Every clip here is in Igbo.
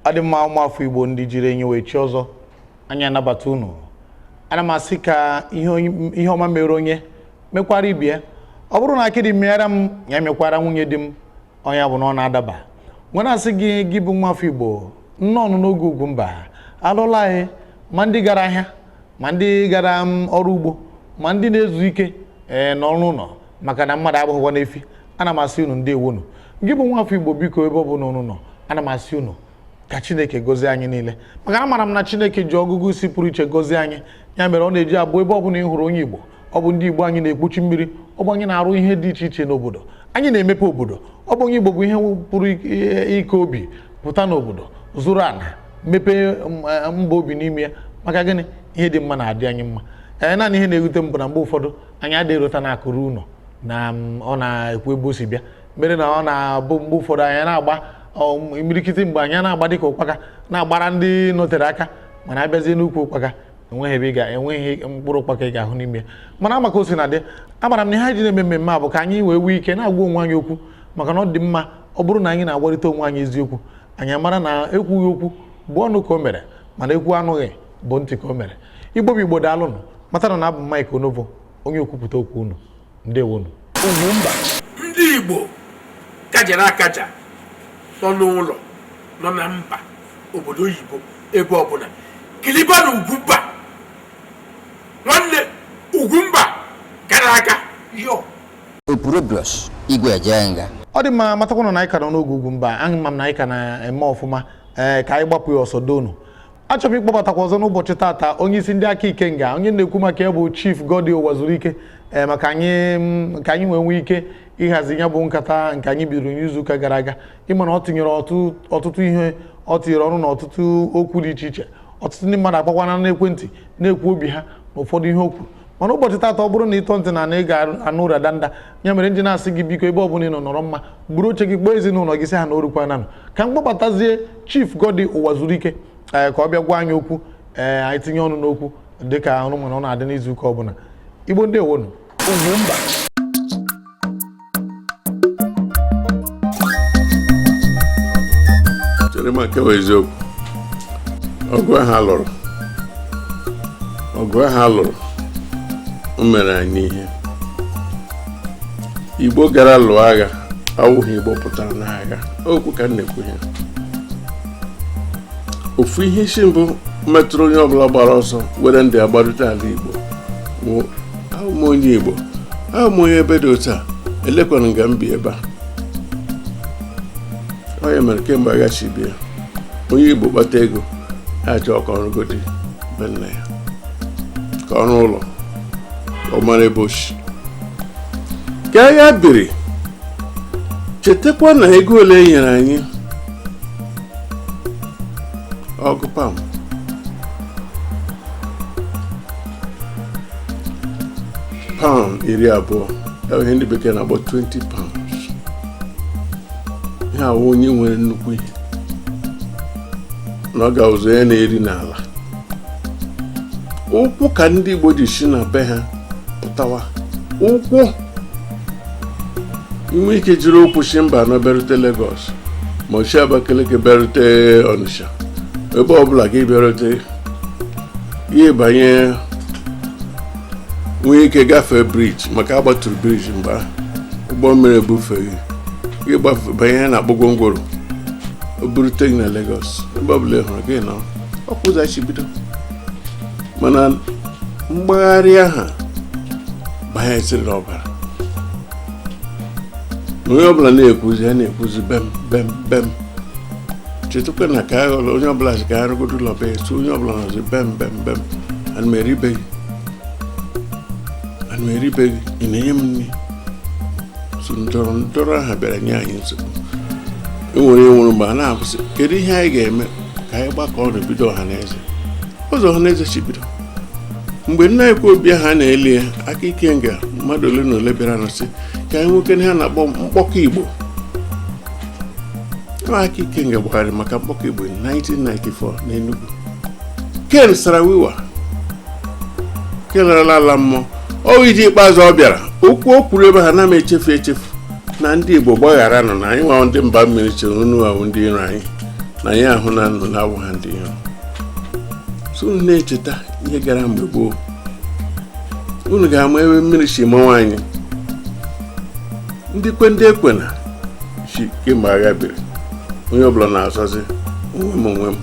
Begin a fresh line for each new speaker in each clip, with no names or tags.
Adịmma ụmụafọ Igbo ndị jiri enye wee chi ọzọ anya nabata unu. Ana m asị ka ihe ọma mere onye mekwara ibie. Ọ bụrụ na akịdị meara m ya mekwara nwunye di m ọnya bụ na ọ na-adaba. Nwere asị gị bụ ụmụafọ Igbo nnọọ n'oge Ugwumba alụla anyị ma ndị gara ahịa ma ndị gara ọrụ ugbo ma ndị na-ezu ike n'ọrụ ụlọ maka na mmadụ abụghịkwa n'efi. Ana m asị unu ndewonu. Gị bụ ụmụafọ Igbo biko ebe ọ bụ n'ụlọ nọ ana m asị unu ka Chineke gozie anyị niile maka na amara m na Chineke ji ọgụgụ isi pụrụ iche gozie anyị ya mere ọ na-eji abụ ebe ọ bụla ị hụrụ onye Igbo ọ bụ ndị Igbo anyị na-ekpuchi mmiri ọ bụ anyị na-arụ ihe dị iche iche n'obodo anyị na-emepe obodo ọ bụ onye Igbo bụ ihe pụrụ ike obi pụta n'obodo zụrụ ana mepee mba obi n'ime ya maka gịnị ihe dị mma na-adị anyị mma naanị ihe na-ewute m bụ na mgbe ụfọdụ anyị adịghị erota n'akụrụ ụlọ na ọ na-ekwu ebe o si bịa mere na ọ na-abụ mgbe ụfọdụ anyị na-agba imirikiti mgbe anyị na-agba dịka ụkpaka na-agbara ndị notere aka mana abịazie n'ukwu ụkpaka enweghị mkpụrụ ụkpaka ị ga-ahụ n'ime ya mana maka o si na dị amara m na ihe anyị ji na-eme mmemme a bụ ka anyị wee nwee ike na-agwa onwe anyị okwu maka na ọ dị mma ọ bụrụ na anyị na-agwarịta onwe anyị eziokwu anyị mara na ekwughị okwu bụ ọnụ ka o mere mana ekwu anụghị bụ ntị ka o mere. Igbo bụ Igbo daalụnụ matara na abụ m Mike Onovo onye okwupụta okwu unu ndewonu.
Ugwumba ndị Igbo kajara akaja nọ n'ụlọ nọ na mba obodo oyibo ebe ọbụla kiliba na Ugwumba nwanne Ugwumba gara aga yo
Opurobios Igwe Ejenga.
Ọ dị mma matakwana na anyị ka nọ n'oge Ugwumba ahụ ma m na anyị ka na-eme ọfụma ka anyị gbapụ ya ọsọ donu. Achọrọ m ịkpọbatakwa ọzọ n'ụbọchị tata onye isi ndị aka ike nga onye na-ekwu maka ya bụ Chief Goddy Owazurike maka ka anyị nwee ike ịhazi ya bụ nkata nke anyị bidoro n'izuụka gara aga ịma na ọ tinyere ọtụtụ ihe ọ tinyere ọrụ na ọtụtụ okwu dị iche iche ọtụtụ ndị mmadụ akpakwana n'ekwentị na-ekwu obi ha na ụfọdụ ihe okwu mana ụbọchị tata ọ bụrụ na ịtọ ntị na ị ga-anụ ụra danda ya mere nji na-asị gị biko ebe ọ bụla ị nọ nọrọ mma buru oche gị kpọọ ezinụlọ gị sị ha na orukwananụ ka m kpọbatazie Chief Goddy Owazurike ka ọ bịa gwa anyị okwu anyị tinye ọnụ n'okwu dịka ọrụ mana ọ na-adị n'izuụka ọbụla. Igbo ndewonu.
Ugwumba
chere maka eziokwu ọgụ ahụ alụrụ o mere anyị ihe. Igbo gara lụọ agha awụghị Igbo pụtara n'agha okwu ka m na-ekwu ya. Ofu ihe isi mbụ metụrụ onye ọbụla gbara ọsọ were ndị agbarịta ala Igbo bụ ahụm onye Igbo ahụm onye ebe dị otu a elekwana nga m bi ebe a onye mere kemgbe aghachi bịa onye Igbo kpata ego ya chọọ ka ọrụgodi be nna ya ka ọrụ ụlọ ka ọ mara ebe oshi ka agha biri chetakwa na ego ole nyere anyị ọgụ pound £20 ihe ndị bekee na-akpọ 20 pounds. Ihe awụ onye nwere nnukwu ihe na ọ ga-ụzọ ya na-eri n'ala. Ụkwụ ka ndị Igbo ji si na be ha pụtawa ụkwụ inwe ike jiri ụkwụ si mba na berute Lagos ma ochi Abakaliki berute Onitsha ebe ọbụla gị berute ihe banye nwee ike gafee briji maka agbatụrụ briji mgbe ụgbọ mmiri ebufeghị gị banye na akpụ gwongworo o burute gị na Lagos ebe ọbụla ị hụrụ gị nọ ọkwụzachibido mana mgbagharị aha gbanyeziri ọbara onye ọbụla na-ekwuzi ya na-ekwuzi bem chetakwa na ka aghọrọ onye ọbụla si ka arụgodo ụlọbe so onye ọbụla nọzi bem ana m eribeghị ị na-enye m nri so ndọrọ aha bịara nye anyị nsogbu enwere mgbe a na-akwụsị kedu ihe anyị ga-eme ka anyị gbakọ ọrụ bido ọhaneze ụzọ ọhaneze chibido mgbe nna anyị kwa obi ha na-eli ya aka ike nga mmadụ ole na ole bịara nọsị ka anyị nwoke ha na-akpọ mkpọkọ Igbo aka ike nga gbagharị maka mkpọkọ Igbo 1994 n'Enugu Ken Sarawiwa kelerala ala mmụọ iji ikpeazụ ọ bịara okwu o kwuru ebe ha na m echefu na ndị Igbo gbaghara nọ na anyị nwa ndị mba mmiri chere unu ahụ ndị iro anyị na anyị ahụ na nọ na-awụ ha ndị iro so unu na-echeta ihe gara mgbe gboo unu ga-ama ebe mmiri si mmanwụ anyị ndị ekwena si kemgbe agha biri onye ọbụla na-azọzi onwe m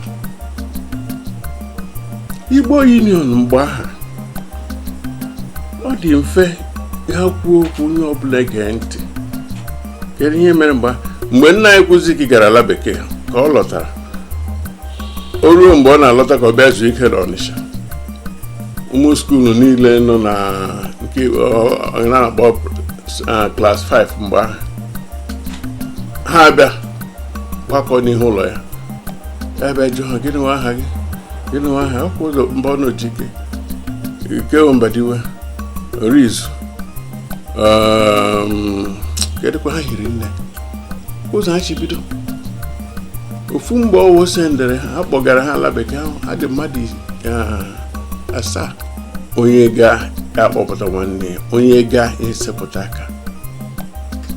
Igbo Union mgbe aha ọ dị mfe ha kwuo okwu onye ọbụla gee ntị kedu ihe mere mgbe nna anyị kwụzi gị gara ala bekee ka ọ lọtara o ruo mgbe ọ na-alọta ka ọ bịa zuo ike n'Ọnịsha ụmụ skuulu niile nọ na nke na-akpọ klas 5 mgbe ahụ ha bịa gbakọ n'ihu ụlọ ya ebe jụọ ha gịnị nwa aha ọkwa ụzọ mba n'Ojike Ikewo Mbadiwe Orizu kedụkwa ha hiri nne ụzọ ha chibido ofu mgbe ọwụ sendere ha kpọgara ha ala bekee ahụ ha dị mmadụ 7 onye ga-akpọpụta nwanne ya onye ga-esepụta aka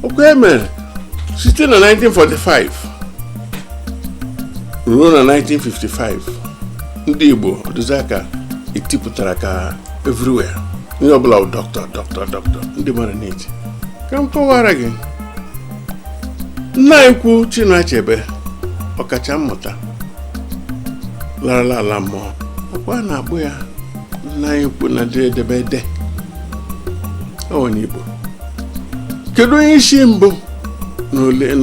okwu emere site na 1945 ruo na 1955 ndị Igbo ọdụzi aka etipụtara ka everywhere onye ọbụla bụ dọkịta ndị mara n'eji ka m kọwara gị nna anyị kwu Chinachebe ọkacha mmụta larala ala mmụọ akwa na-akpụ ya nna anyị kwu na edebede ọ n'Igbo kedu onye isi mbụ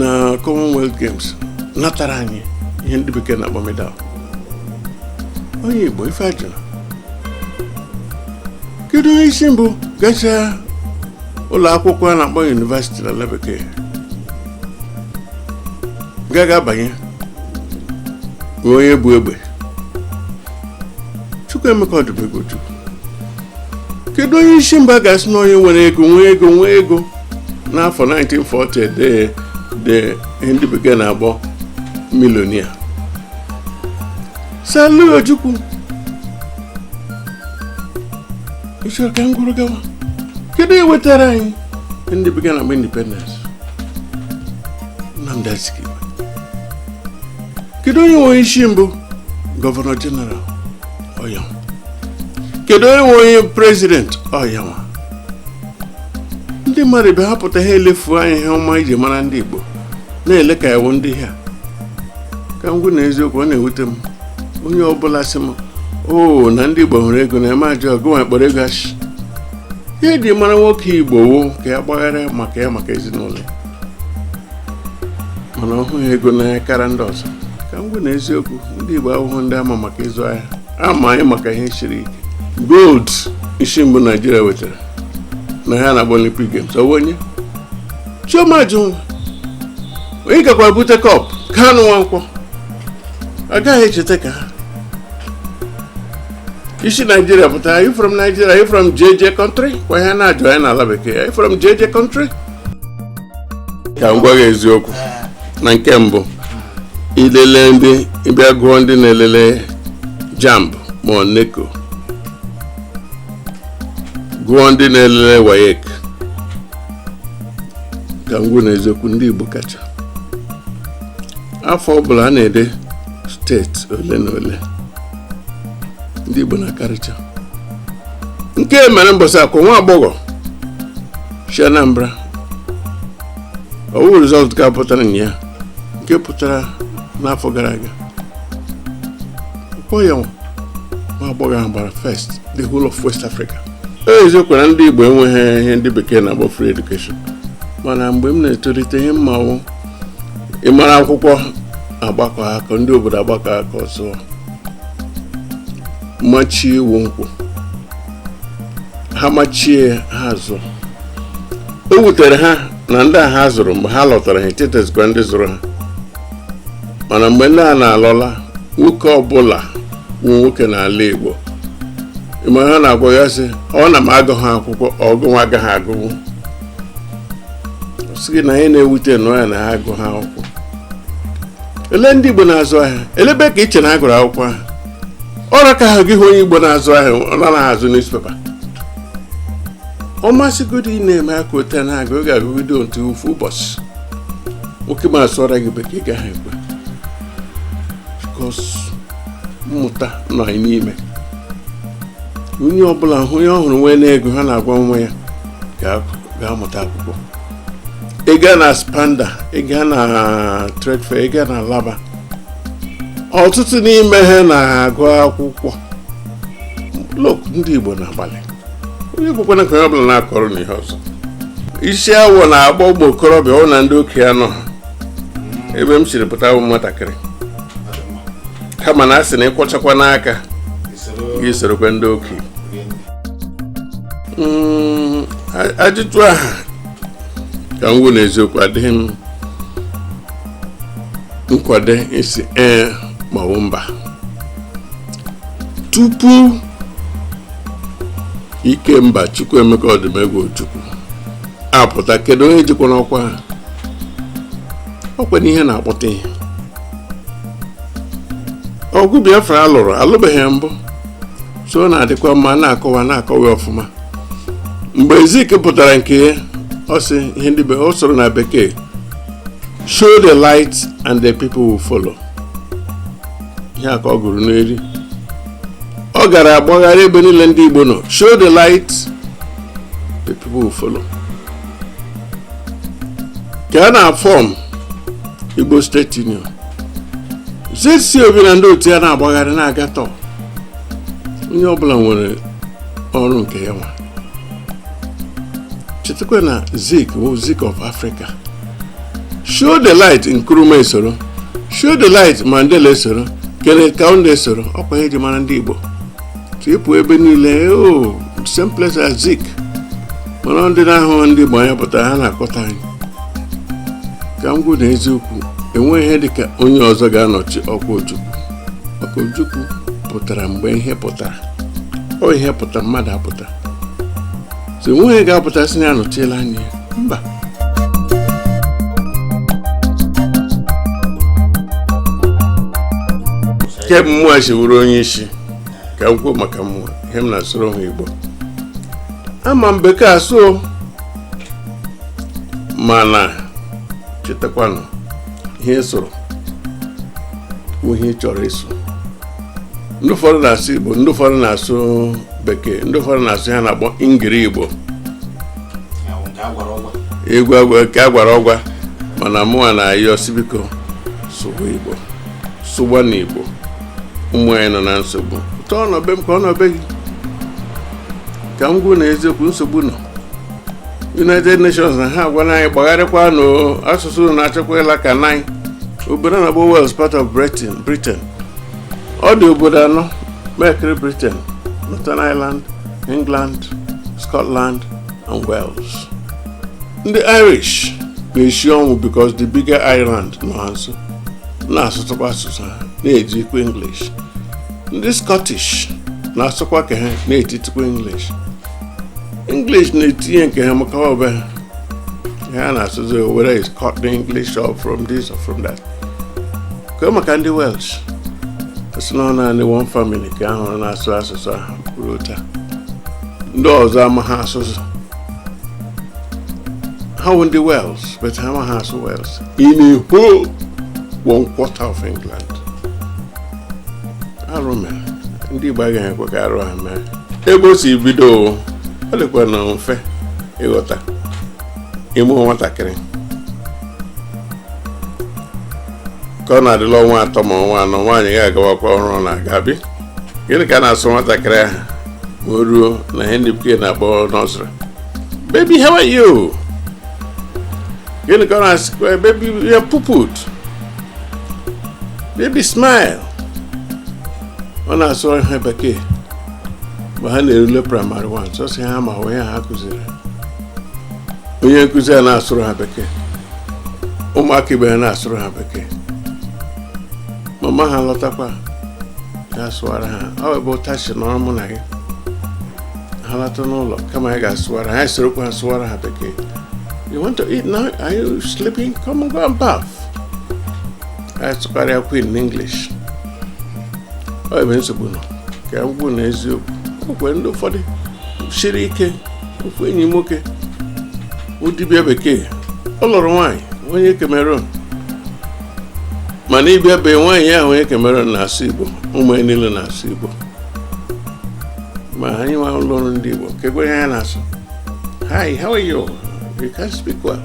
na Commonwealth Games natara anyị ihe ndị bekee na-akpọ medal onye Igbo ife ajụrụ kedu onye isi mbụ gacha ụlọ akwụkwọ a na-akpọ yunivasiti na ala bekee gaga abanye onye bụ egbe Chukwuemeka Odumegwu-Ojukwu kedu onye isi mba ga-asị na onye nwere nwee ego n'afọ 1940 de ndị bekee na-akpọ milonia Salu Ojukwu ịchọrọ ka m gwụrụ gawa kedu ihe wetara anyị ndị bekee na-akpọ independence Nnamdi Azikiwe kedu onye nwe isi mbụ gọvanọ jeneral Oyanwa kedu onye nwe onye prezident Oyanwa ndị mmadụ ebe ha pụta ha elefu anya ihe ọma iji mara ndị Igbo na-ele ka iwu ndị ha ka m gwu na eziokwu ọ na-ewute m onye ọbụla sị m na ndị Igbo hụrụ ego na-eme ajọ ọgụnwa kpọrọ ego achị ihe dị mara nwoke Igbo wo ka ya gbaghara maka ezinụlọ mana ọ hụghị ego n'anya kara ndị ọzọ ka m gwu na eziokwu ndị Igbo ahụhụ ndị ama maka ịzụ ahịa ama anyị maka ihe siri ike gold isi mbụ Naijiria wetara na ha na-agba Olympic Games ọwụ onye Chioma Ajunwa onye gakwara bute kọp Kanu Nwankwọ agaghị echeta ka ha isi Nigeria pụtara are you from Nigeria? Are you from JJ country? Kwa ya na-ajụ anyị n'ala bekee are you from JJ country? Ka m gwa gị eziokwu na nke mbụ ilele ndị ịbịa gụọ ndị na-elele JAMB ma NECO gụọ ndị na-elele WAEC ka m gwa na eziokwu ndị Igbo kacha afọ ọbụla a na-ede steeti ole na ole ndị Igbo na-akarịcha nke mere mbọsị akụ nwa agbọghọ si Anambra ọwụ rizọlt ka pụtara ya nke pụtara n'afọ gara aga. Ọ ya nwa agbọghọ ahụ gbara first the whole of West Africa. Eziokwu na ndị Igbo enweghị ihe ndị bekee na-akpọ free education, mana mgbe m na-etolite ihe mmanwụ ịmara akwụkwọ agbakọ aka, ndị obodo agbakọ aka ọzọ machie iwu nkwụ, ha machie ha azụ. O wutere ha na ndị a ha zụrụ mgbe ha lọtara ha etetezikwa ndị zụrụ ha, mana mgbe ndị a na-alọla nwoke ọbụla nwe nwoke n'ala Igbo ịma ha na-agwa ya sị ọ na m agụ ha akwụkwọ ọgụnwa agaghị agụwu, sị gị na ihe na-ewute nọ ya na ha agụ ha akwụkwọ. Ele ndị Igbo na-azụ ahịa elebe ka iche na agụrụ akwụkwọ ahụ ọrụ ka ha gị hụ onye Igbo na-azụ ahịa ọ naghị azụ newspaper. Ọ masịgodo ị na-eme aka ote na-agụ oge agụgide otu ofu ụbọchị nwoke ma asụọra gị bekee gaghị ekwe, because mmụta nọ n'ime onye ọbụla hụ onye ọhụrụ nwee na-ego ha na-agwa nwa ya ga-amụta akwụkwọ. Ị gaa na Spanda, ị gaa na Trade Fair, ị gaa na Laba, ọtụtụ n'ime ha na-agụ akwụkwọ. Look, ndị Igbo na-agbalị, onye kwekwana ka onye ọbụla na-akọrọ n'ihe ọzọ. Isi awọ na-agba ụmụ okorobịa ọ na ndị okenye nọ ebe m siri pụta bụ nwatakịrị, kama na asị na ịkwọchakwa n'aka gị sorokwa ndị okenye. Ajụjụ aha ka m gwụ n'eziokwu adịghị m nkwado isi ma ọ bụ mba. Tupu Ikemba Chukwuemeka Odumegwu Ojukwu apụta, kedu onye jikwa n'ọkwa ha? Ọkwa n'ihe na-akpọta ihe. Ọgụ Biafra alụrụ alụbeghị mbụ, so na-adịkwa mma na-akọwa ọfụma. Mgbe Zik pụtara nke ya, ọ sị ihe ndị ọ sọrọ na bekee, show the light and the people will follow. Ihe aka ọ gụrụ n'eri. Ọ gara agbagharị ebe niile ndị Igbo nọ, show the light, the people will follow. Ka a na-afọm Igbo State Union, ZC Obi na ndị otu ya na-agbagharị na-aga tọ. Onye ọbụla nwere ọrụ nke ya nwa. Chetakwa na Zik bụ Zik of Africa. Show the light Nkrumah esoro, show the light Mandela esoro, Kenneth Kaunda esoro. Ọkwa ihe ji mara ndị Igbo. Tripụ ebe niile same place as Zik, mana ndị na-ahụ ndị Igbo anya pụtara ha na-akọta anyị. Ka m gwụ na eziokwu enweghị ihe dịka onye ọzọ ga-anọchi ọkwa Ojukwu, maka Ojukwu pụtara mgbe ihe pụtara. Ọ ihe pụtara mmadụ apụta, so enweghị ga-apụta sị na ya anọchiela anya mba. Ke mmụọ chiwuru onye isi ka m kwuo maka mmụọ ihe m na-asụrụ ha Igbo. Ama m bekee asụ, mana chetakwanụ ihe sụrụ bụ ihe chọrọ ịsụ. Ndị ụfọdụ na-asụ Igbo, ndị ụfọdụ na-asụ bekee, ndị ụfọdụ na-asụ ha na-akpọ ngiri Igbo, egwu ka a gwara ọgwa, mana mụnwa na-ayọ si biko sụgwa Igbo, sụgwa na Igbo. Ụmụ anyị nọ na nsogbu, ụtọ ọ nọ be m ka ọ nọ be gị. Ka m gwuo na eziokwu nsogbu nọ. United Nations na ha agwala anyị gbagharịkwa n'asụsụ na-achịkwa ịla ka anyị. Obodo na-abụ Wales part of Britain. Ọ dị obodo anọ mekiri Britain: Northern Ireland, England, Scotland and Wales. Ndị Irish na-eshi ọnwụ because the bigger Ireland nọ nso, na-asụtụkwa asụsụ ha na-ejikwa English. Ndị Scottish na-asụkwa ka ha na-etitikwa English. English na-etinye nke ha maka ọbe ha na-asụzi whether it's cut the English or from this or from that. Ka maka ndị Welsh, asị na ọ naanị one family ka ahụ na-asụ asụsụ ahụ ruo taa. Ndị ọzọ ama ha asụsụ ha wụ ndị Wales, but ha ama ha asụ Wales in a whole 1/4 of England. Arụ mere ndị Igbo agaghị ekwe ka arụ ha mee. Ebe o si bido ọ dịkwa na mfe ịghọta ịmụ nwatakịrị ka ọ na-adịla ọnwa 3 ma ọnwa 4 nwaanyị ga-agawakwa ọrụ ọ na-agabi. Gịnị ka a na-asụ nwatakịrị ahụ ma o ruo na ihe ndị bekee na-akpọ nọsịrị? Baby, how are you? Gịnị ka ọ na-asịkwa? Baby, you're puput. Baby, smile. Ọ na-asụ ihe bekee ma ha na-erule primary 1 sọsị ha ma onye ha kụziri. Onye nkụzi a na-asụrụ ha bekee, ụmụaka ibe ha na-asụrụ ha bekee. Mama ha lọtakwa ya sụwara ha. Ọ bụ ụtachi nọrọ mụ na gị. Ha lọta n'ụlọ kama ya ga-asụwara ha, sorokwa ha sụwara ha bekee. You want to eat now? Are you sleeping? Come and go and bath. I sụkwara ya in English. Ọ ebe nsogbu nọ ka m gwụ na eziokwu. Okwe ndị ụfọdụ siri ike, ofu enyi nwoke dibịa bekee, ọ lụrụ nwaanyị onye Cameroon, mana ịbịa be nwaanyị ahụ onye Cameroon na-asụ Igbo, ụmụ ya niile na-asụ Igbo, ma anyị nwa lụrụ ndị Igbo kekwe ya na-asụ. Hi, how are you? You can speak well.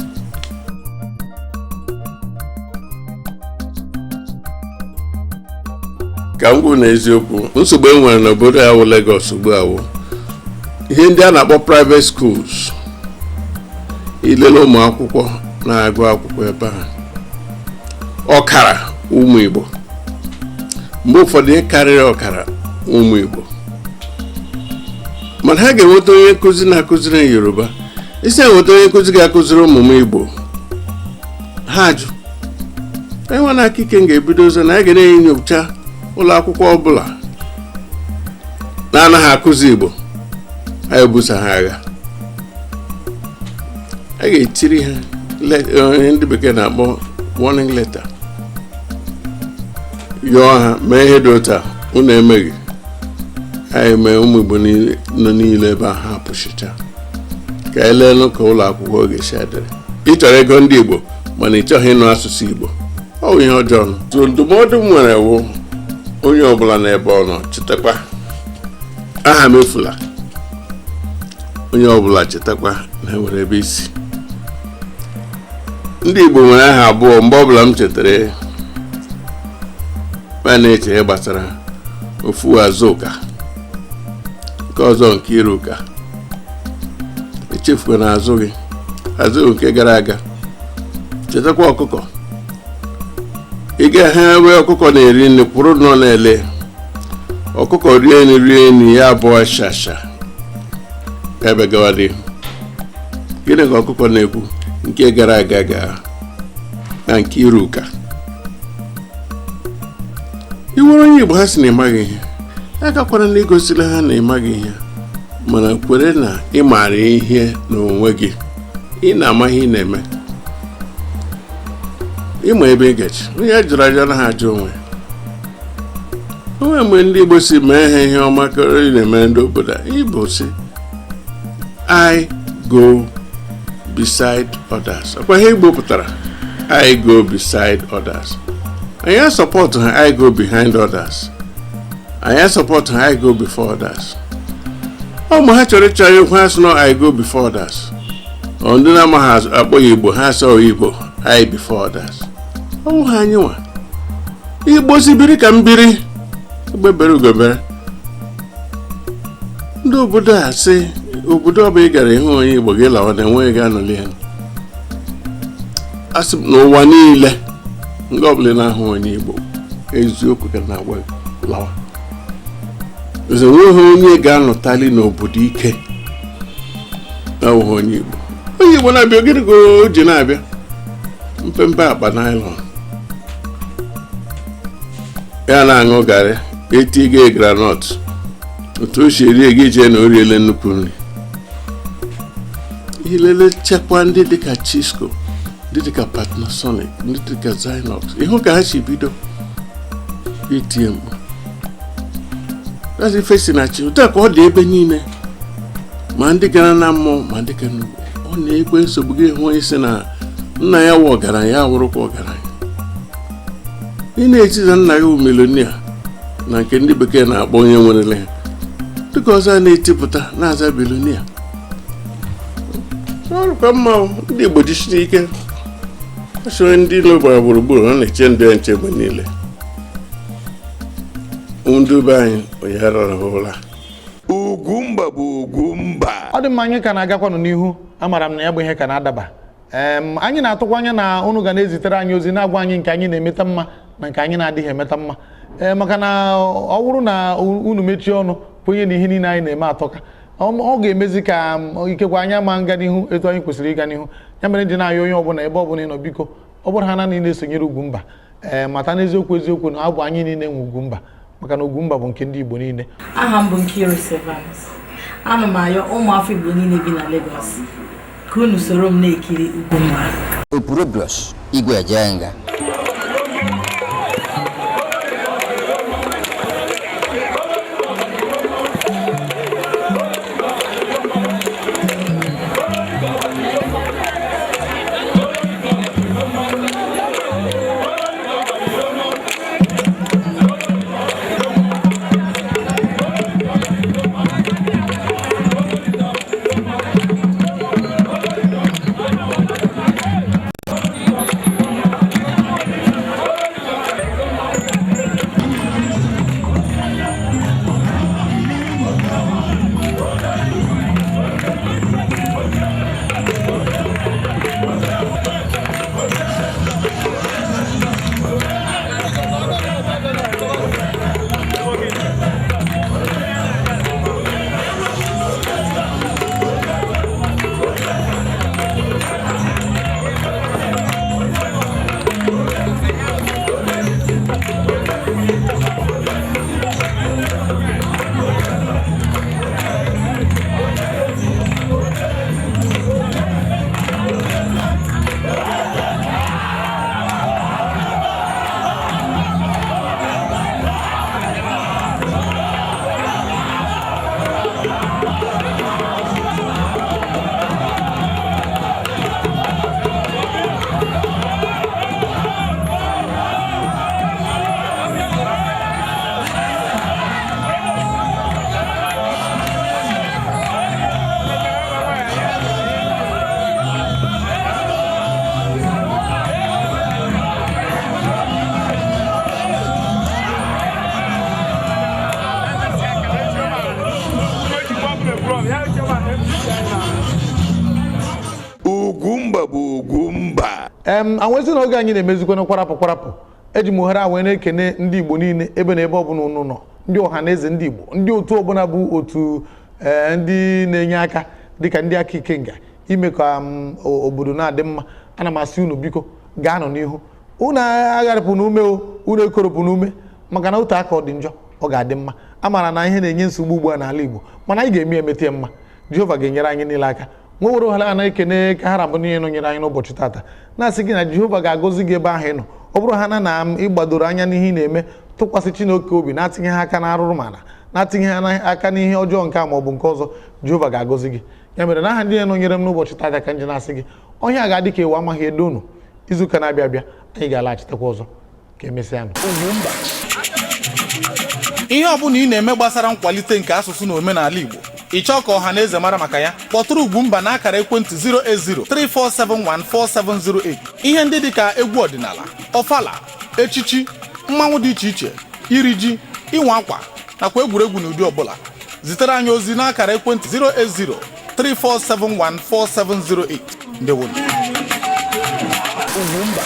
Ka m gwụ na eziokwu, nsogbu e nwere n'obodo ya wụ Lagos ugbu a wụ ihe ndị a na-akpọ private schools. Ilele ụmụ akwụkwọ na-agụ akwụkwọ ebe a ọkara ụmụ Igbo, mgbe ụfọdụ karịrị ọkara ụmụ Igbo, mana ha ga-enweta onye nkụzi na-akụziri Yoruba, isi enweta onye nkụzi ga-akụziri ụmụ Igbo. Ha jụ enwe na akike ga-ebido ụzọ na a ga na-enyocha ụlọ akwụkwọ ọbụla na-anaghị akụzi Igbo, ha ebusa ha agha. A ga-etiri ha ndị bekee na-akpọ warning letter, yọọ ha mee ihe dị otu a unu emeghị, anyị mee ụmụ Igbo nọ niile ebe ahụ ha pụchicha ka elelu ka ụlọ akwụkwọ ga-esi adịrị. Ị chọrọ ego ndị Igbo mana ị chọghị ịnụ asụsụ Igbo, ọ bụ ihe ọjọọ. Ndụmọdụ m nwere wụ onye ọbụla n'ebe ọ nọ chetakwa aha m efula. Onye ọbụla chetakwa na enwere ebe isi. Ndị Igbo nwere aha abụọ mgbe ọbụla m chetara ma na-eche ihe gbasara ofu Azụka, nke ọzọ nke Iruka. Echefukwa na azụghị nke gara aga. Chetakwa ọkụkọ. Ị ga-ahụ ebe ọkụkọ na-eri nri kwụrụ nọ na-ele. Ọkụkọ rie nri ya abụọ shasha ebe gawadị. Gịnị ka ọkụkọ na-ekwu? Nke gara aga na nke Iruka. Iwere onye Igbo ha si na ịmaghị ihe, agakwara na igosila ha na ịmaghị ihe, mana kwere na ị maara ihe n'onwe gị, ị na-ama ihe ị na-eme, ịma ebe ị gachi. Onye jụrụ ajọ na ha ajụ onwe. Onwe mgbe ndị Igbo si mee ha ihe ọma karịa na-eme ndị obodo Igbo si I go beside others. Ọkwa ihe Igbo pụtara I go beside others. Anyị support ha I go behind others. Anyị support ha I go before others. Ọ ma ha chọrọ ịchọ ekwu ha sị no I go before others. Ọ ndị na-amaghị akpọ Igbo ha sọ Igbo I before others. Ọ bụ ha anyị nwa. Igbo si biri ka mbiri, egbebere ugobere. Ndị obodo a sị obodo ọbụ ị gara ịhụ onye Igbo gị lawa na enweghị ga-anọli ya. Asị n'ụwa niile ndị ọbụla na-ahụ onye Igbo eziokwu ka na-agwa lawa. Ọzọ nweghị onye ga-anọtali n'obodo ike na-ahụghị onye Igbo. Onye Igbo na-abịa ogiri ka o ji na-abịa mpempe akpa naịlọn ya na-aṅụ garị etigo granọt otu o si eri ego ije na oriele nnukwu nri. Ilele chekwa ndị dịka Chisco, ndị dịka Panasonic, ndị dịka Zynox, ịhụ ka ha si bido itie mkpu. Gazi fesi na chi ụta ka ọ dị ebe niile, ma ndị gara na mmụọ ma ndị gara n'ugbo. Ọ na-ekwe nsogbu gị hụ isi na nna ya wụ ọgaranya ya wụrụkwa ọgaranya. Ị na-etiza nna ya milonia na nke ndị bekee na-akpọ onye nwerele ha, dịka ọzọ a na-etipụta na-aza bilonia. Ọrụkwa mma ndị Igbo jisiri ike so ndị ilo gbara gburugburu ha na-eche ndụ ya nche mgbe niile ndị be anyị onye ha rarahụla
Ugwumba bụ Ugwumba.
Ọ dị mma anyị ka na-agakwanụ n'ihu amara m na ya bụ ihe ka na-adaba anyị na-atụkwa anya na unu ga na-ezitere anyị ozi na-agwa anyị nke anyị na-emeta mma na nke anyị na-adịghị emeta mma maka na ọ bụrụ na unu mechie ọnụ kwenye na ihe niile anyị na-eme atọka ọ ga-emezi ka ikekwa anyị ama nga n'ihu etu anyị kwesịrị ịga n'ihu ya mere ndị na-ayọ onye ọbụla ebe ọbụla ị nọ biko ọ bụrụ ha na niile esonyere Ugwumba mata n'eziokwu eziokwu na abụ anyị niile nwe Ugwumba maka na Ugwumba bụ nke ndị Igbo niile.
Aha m bụ Nkiru Sevens. Ana m ayọ ụmụafọ Igbo niile bi na Lagos ka unu soro m na-ekiri Ugwumba.
Opurobios Igwe Ejenga.
Ugwumba bụ Ugwumba.
Anwezi na oge anyị na-emezikwana kwarapụ eji m ohere a wee na-ekene ndị Igbo niile ebe na ebe ọbụla unu nọ ndị ọha na eze ndị Igbo ndị otu ọbụla bụ otu ndị na-enye aka dịka ndị aka ikenga ime ka obodo na-adị mma. Ana m asị unu biko gaa nọ n'ihu unu agharịpụ n'ume unu ekoropụ n'ume maka na otu aka ọ dị njọ ọ ga-adị mma. A maara na ihe na-enye nsogbu ugbu a n'ala Igbo mana anyị ga-eme emete mma. Jehova ga-enyere anyị niile aka. Nwe were ohala a na-ekene ka ha rabụ niile nọnyere anyị n'ụbọchị tata na-asị gị na Jehova ga-agọzi gị ebe ahụ ị nọ. Ọ bụrụ ha na ịgbadoro anya n'ihe ị na-eme tụkwasị Chineke obi na-atinye ha aka n'arụrụ mana na-atinye ha aka n'ihe ọjọọ nke a ma ọ bụ nke ọzọ Jehova ga-agọzi gị. Ya mere na aha ndị nọnyere m n'ụbọchị tata ka nje na-asị gị onye a ga-adị ka ewu amaghị edo unu izuụka na-abịa abịa anyị ga-alaghachitekwa ọzọ ka emesịa nụ.
Ihe ọbụla ị na-eme gbasara nkwalite nke asụsụ na omenala Igbo ị chọọ ka ọha na eze mara maka ya kpọtụrụ Ugwumba na akara ekwentị 08034714708. Ihe ndị dịka egwu ọdịnala, ọfala, echichi, mmanwụ dị iche iche, iri ji, ịnwa akwa nakwa egwuregwu n'ụdị ọbụla zitere anyị ozi na akara ekwentị 08034714708. Ndewo. Ugwumba.